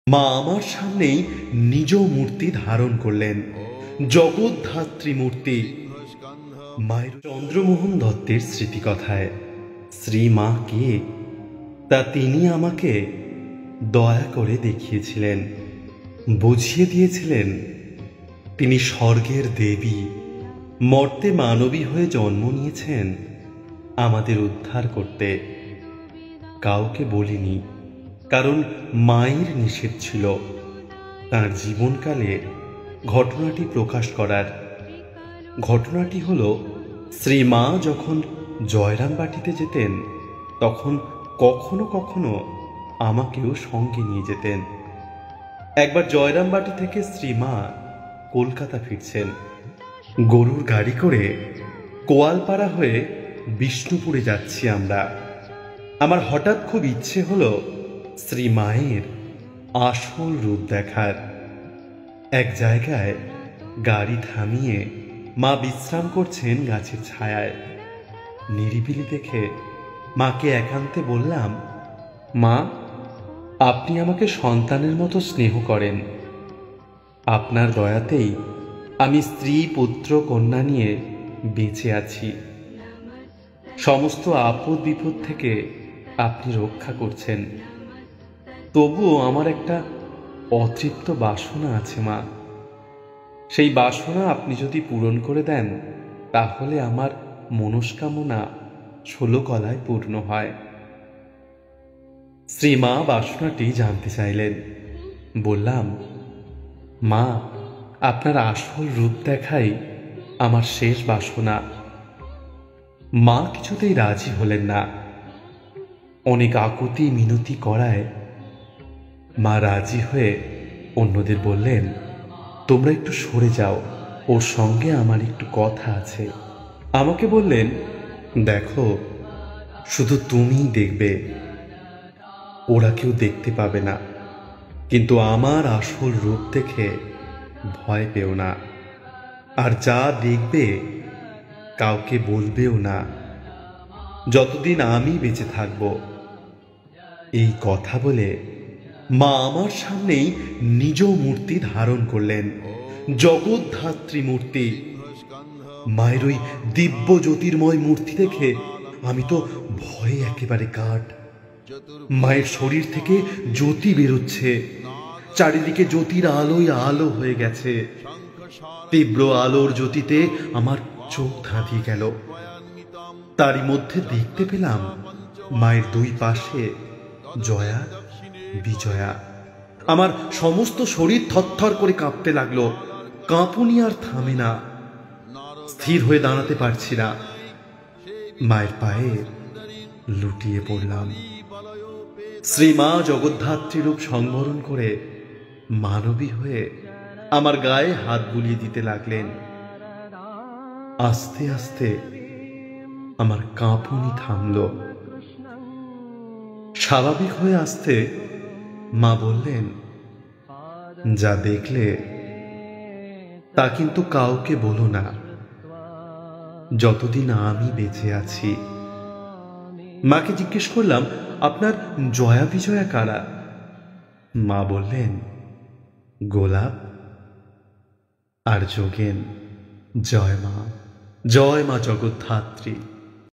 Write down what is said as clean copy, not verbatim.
মা আমার সামনেই নিজ মূর্তি ধারণ করলেন, জগদ্ধাত্রী মূর্তি। মায়ের চন্দ্রমোহন দত্তের স্মৃতিকথায় শ্রীমা কে তা তিনি আমাকে দয়া করে দেখিয়েছিলেন, বুঝিয়ে দিয়েছিলেন তিনি স্বর্গের দেবী, মর্তে মানবী হয়ে জন্ম নিয়েছেন আমাদের উদ্ধার করতে। কাউকে বলিনি, কারণ মায়ের নিষেধ ছিল তার জীবনকালে ঘটনাটি প্রকাশ করার। ঘটনাটি হলো, শ্রীমা যখন জয়রামবাটিতে যেতেন তখন কখনো কখনো আমাকেও সঙ্গে নিয়ে যেতেন। একবার জয়রামবাটি থেকে শ্রীমা কলকাতা ফিরছেন, গরুর গাড়ি করে কোয়ালপাড়া হয়ে বিষ্ণুপুরে যাচ্ছি আমরা। আমার হঠাৎ খুব ইচ্ছে হলো শ্রীমায়ের আসল রূপ দেখার। এক জায়গায় গাড়ি থামিয়ে মা বিশ্রাম করছেন গাছের ছায়ায়। নিরিবিলি দেখে মাকে একান্তে বললাম, মা, আপনি আমাকে সন্তানের মতো স্নেহ করেন। আপনার দয়াতেই আমি স্ত্রী পুত্র কন্যা নিয়ে বেঁচে আছি। সমস্ত আপদ বিপদ থেকে আপনি রক্ষা করছেন। তবুও আমার একটা অতৃপ্ত বাসনা আছে মা। সেই বাসনা আপনি যদি পূরণ করে দেন তাহলে আমার মনস্কামনা 16 কলায় পূর্ণ হয়। শ্রীমা বাসনাটি জানতে চাইলেন। বললাম, মা, আপনার আসল রূপ দেখাই আমার শেষ বাসনা। মা কিছুতেই রাজি হলেন না। অনেক আকুতি মিনতি করায় মা রাজি হয়ে অন্যদের বললেন, তোমরা একটু সরে যাও, ওর সঙ্গে আমার একটু কথা আছে। আমাকে বললেন, দেখো, শুধু তুমিই দেখবে, ওরা কেউ দেখতে পাবে না, কিন্তু আমার আসল রূপ দেখে ভয় পেও না, আর যা দেখবে কাউকে বলবেও না, যতদিন আমি বেঁচে থাকব। এই কথা বলে মা আমার সামনেই নিজ মূর্তি ধারণ করলেন, জগদ্ধাত্রী মূর্তি। মায়ের ওই দিব্য জ্যোতির্ময় মূর্তি দেখে আমি তো ভয়ে একেবারে কাঠ। মায়ের শরীর থেকে জ্যোতি বেরোচ্ছে, চারিদিকে জ্যোতির আলোয় আলো হয়ে গেছে। তীব্র আলোর জ্যোতিতে আমার চোখ ধাঁধিয়ে গেল। তারই মধ্যে দেখতে পেলাম মায়ের দুই পাশে জয়া, বিজয়া। আমার সমস্ত শরীর থরথর করে কাঁপতে লাগলো। কাঁপুনি আর থামে না। স্থির হয়ে দাঁড়াতে পারছি না। মায়ের পায়ে লুটিয়ে পড়লাম। শ্রীমা জগদ্ধাত্রী রূপ সংবরণ করে মানবী হয়ে আমার গায়ে হাত বুলিয়ে দিতে লাগলেন। আস্তে আস্তে আমার কাঁপুনি থামল। স্বাভাবিক হয়ে আসতে মা বললেন, যা দেখলে তা কিন্তু কাউকে বলো না, যতদিন আমি বেঁচে আছি। মাকে জিজ্ঞেস করলাম, আপনার জয়া বিজয়া কারা? মা বললেন, গোলাপ আর যোগেন। জয় মা, জয় মা জগদ্ধাত্রী।